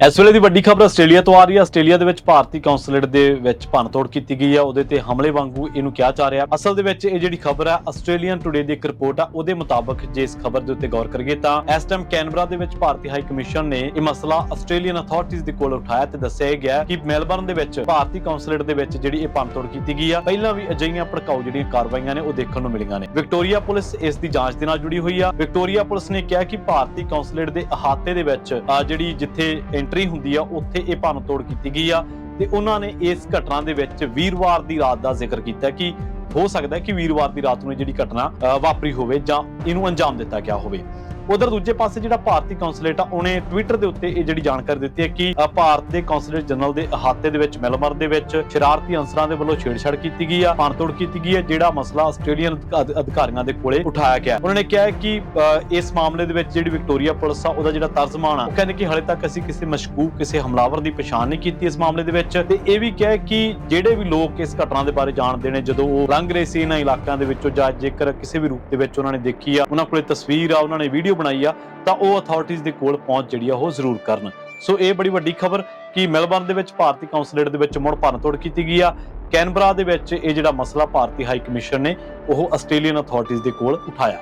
ਇਸ ਵੇਲੇ ਦੀ ਵੱਡੀ ਖਬਰ ਆਸਟ੍ਰੇਲੀਆ ਤੋਂ ਆ ਰਹੀ ਹੈ। ਆਸਟ੍ਰੇਲੀਆ ਦੇ ਵਿੱਚ ਭਾਰਤੀ ਕੌਂਸੂਲੇਟ ਦੇ ਵਿੱਚ ਭੰਨਤੋੜ ਕੀਤੀ ਗਈ ਹੈ। ਉਹਦੇ ਤੇ ਹਮਲੇ ਵਾਂਗੂ ਇਹਨੂੰ ਕਿਹਾ ਜਾ ਰਿਹਾ। ਅਸਲ ਦੇ ਵਿੱਚ ਇਹ ਜਿਹੜੀ ਖਬਰ ਹੈ ਆਸਟ੍ਰੇਲੀਅਨ ਟੁਡੇ ਦੀ ਇੱਕ ਰਿਪੋਰਟ ਆ, ਉਹਦੇ ਮੁਤਾਬਕ ਜੇ ਇਸ ਖਬਰ ਦੇ ਉੱਤੇ ਗੌਰ ਕਰੀਏ ਤਾਂ ਇਸ ਟਾਈਮ ਕੈਨਬਰਾ ਦੇ ਵਿੱਚ ਭਾਰਤੀ ਹਾਈ ਕਮਿਸ਼ਨ ਨੇ ਇਹ ਮਸਲਾ ਆਸਟ੍ਰੇਲੀਅਨ ਅਥਾਰਟੀਜ਼ ਦੇ ਕੋਲ ਉਠਾਇਆ ਤੇ ਦੱਸਿਆ ਗਿਆ ਕਿ ਮੈਲਬਰਨ ਦੇ ਵਿੱਚ ਭਾਰਤੀ ਕੌਂਸੂਲੇਟ ਦੇ ਵਿੱਚ ਜਿਹੜੀ ਇਹ ਭੰਨਤੋੜ ਕੀਤੀ ਗਈ ਆ, ਪਹਿਲਾਂ ਵੀ ਅਜਿਹੀਆਂ ਭੜਕਾਊ ਜਿਹੜੀਆਂ ਕਾਰਵਾਈਆਂ ਨੇ ਉਹ ਦੇਖਣ ਨੂੰ ਮਿਲੀਆਂ ਨੇ। ਵਿਕਟੋਰੀਆ ਪੁਲਿਸ ਇਸ ਦੀ ਜਾਂਚ ਦੇ ਨਾਲ ਜੁੜੀ ਹੋਈ ਆ। ਵਿਕਟੋਰੀਆ ਪੁਲਿਸ ਨੇ ਕਿਹਾ ਕਿ ਭਾਰਤੀ ਕੌਂਸੂਲੇਟ ਦੇ ਅਹਾਤੇ ਦੇ ਵਿੱਚ ਜਿਹੜੀ ਜਿੱਥੇ ਐਂਟਰੀ ਹੁੰਦੀ ਆ ਉੱਥੇ ਇਹ ਭੰਨਤੋੜ ਕੀਤੀ ਗਈ ਆ ਤੇ ਉਹਨਾਂ ਨੇ ਇਸ ਘਟਨਾ ਦੇ ਵਿੱਚ ਵੀਰਵਾਰ ਦੀ ਰਾਤ ਦਾ ਜ਼ਿਕਰ ਕੀਤਾ ਕਿ ਹੋ ਸਕਦਾ ਹੈ ਕਿ ਵੀਰਵਾਰ ਦੀ ਰਾਤ ਨੂੰ ਜਿਹੜੀ ਘਟਨਾ ਵਾਪਰੀ ਹੋਵੇ ਜਾਂ ਇਹਨੂੰ ਅੰਜਾਮ ਦਿੱਤਾ ਗਿਆ ਹੋਵੇ। ਉਧਰ ਦੂਜੇ ਪਾਸੇ ਜਿਹੜਾ ਭਾਰਤੀ ਕੌਂਸੂਲੇਟ ਆ ਉਹਨੇ ਟਵਿੱਟਰ ਦੇ ਉੱਤੇ ਇਹ ਜਿਹੜੀ ਜਾਣਕਾਰੀ ਦਿੱਤੀ ਹੈ ਕਿ ਭਾਰਤ ਦੇ ਕੌਂਸੂਲੇਟ ਜਨਰਲ ਦੇ ਅਹਾਤੇ ਦੇ ਵਿੱਚ ਮੈਲਬਰਨ ਦੇ ਵਿੱਚ ਸ਼ਰਾਰਤੀ ਅਨਸਰਾਂ ਦੇ ਵੱਲੋਂ ਛੇੜਛਾੜ ਕੀਤੀ ਗਈ ਆ, ਭੰਨਤੋੜ ਕੀਤੀ ਗਈ ਹੈ, ਜਿਹੜਾ ਮਸਲਾ ਆਸਟ੍ਰੇਲੀਅਨ ਅਧਿਕਾਰੀਆਂ ਦੇ ਕੋਲੇ ਉਠਾਇਆ ਗਿਆ। ਉਹਨਾਂ ਨੇ ਕਿਹਾ ਕਿ ਇਸ ਮਾਮਲੇ ਦੇ ਵਿੱਚ ਜਿਹੜੀ ਵਿਕਟੋਰੀਆ ਪੁਲਿਸ ਆ ਉਹਦਾ ਜਿਹੜਾ ਤਰਜਮਾਨ ਆ ਉਹ ਕਹਿੰਦੇ ਕਿ ਹਾਲੇ ਤੱਕ ਅਸੀਂ ਕਿਸੇ ਮਸ਼ਕੂਕ ਕਿਸੇ ਹਮਲਾਵਰ ਦੀ ਪਛਾਣ ਨਹੀਂ ਕੀਤੀ ਇਸ ਮਾਮਲੇ ਦੇ ਵਿੱਚ ਤੇ ਇਹ ਵੀ ਕਿਹਾ ਕਿ ਜਿਹੜੇ ਵੀ ਲੋਕ ਇਸ ਘਟਨਾ ਦੇ ਬਾਰੇ ਜਾਣਦੇ ਨੇ ਜਦੋਂ ਉਹ ਲੰਘ ਰਹੇ ਸੀ ਇਹਨਾਂ ਇਲਾਕਿਆਂ ਦੇ ਵਿੱਚੋਂ ਜਾਂ ਜੇਕਰ ਕਿਸੇ ਵੀ ਰੂਪ ਦੇ ਵਿੱਚ ਉਹਨਾਂ ਨੇ ਦੇਖੀ ਆ, ਉਹਨਾਂ ਕੋਲੇ ਤਸਵੀਰ ਆ, ਉਹਨਾਂ ਨੇ ਵੀਡੀਓ ਬਣਾਈ ਆ ਤਾਂ ਉਹ ਅਥਾਰਟੀਜ਼ ਦੇ ਕੋਲ ਪਹੁੰਚ ਜਿਹੜੀ ਆ ਉਹ ਜ਼ਰੂਰ ਕਰਨ। ਸੋ ਇਹ ਬੜੀ ਵੱਡੀ ਖਬਰ ਕਿ ਮੈਲਬਰਨ ਦੇ ਵਿੱਚ ਭਾਰਤੀ ਕੌਂਸੂਲੇਟ ਦੇ ਵਿੱਚ ਮੁੜ ਭੰਨਤੋੜ ਕੀਤੀ ਗਈ ਆ। ਕੈਨਬਰਾ ਦੇ ਵਿੱਚ ਇਹ ਜਿਹੜਾ ਮਸਲਾ ਭਾਰਤੀ ਹਾਈ ਕਮਿਸ਼ਨ ਨੇ ਉਹ ਆਸਟ੍ਰੇਲੀਅਨ ਅਥਾਰਟੀਜ਼ ਦੇ ਕੋਲ ਉਠਾਇਆ।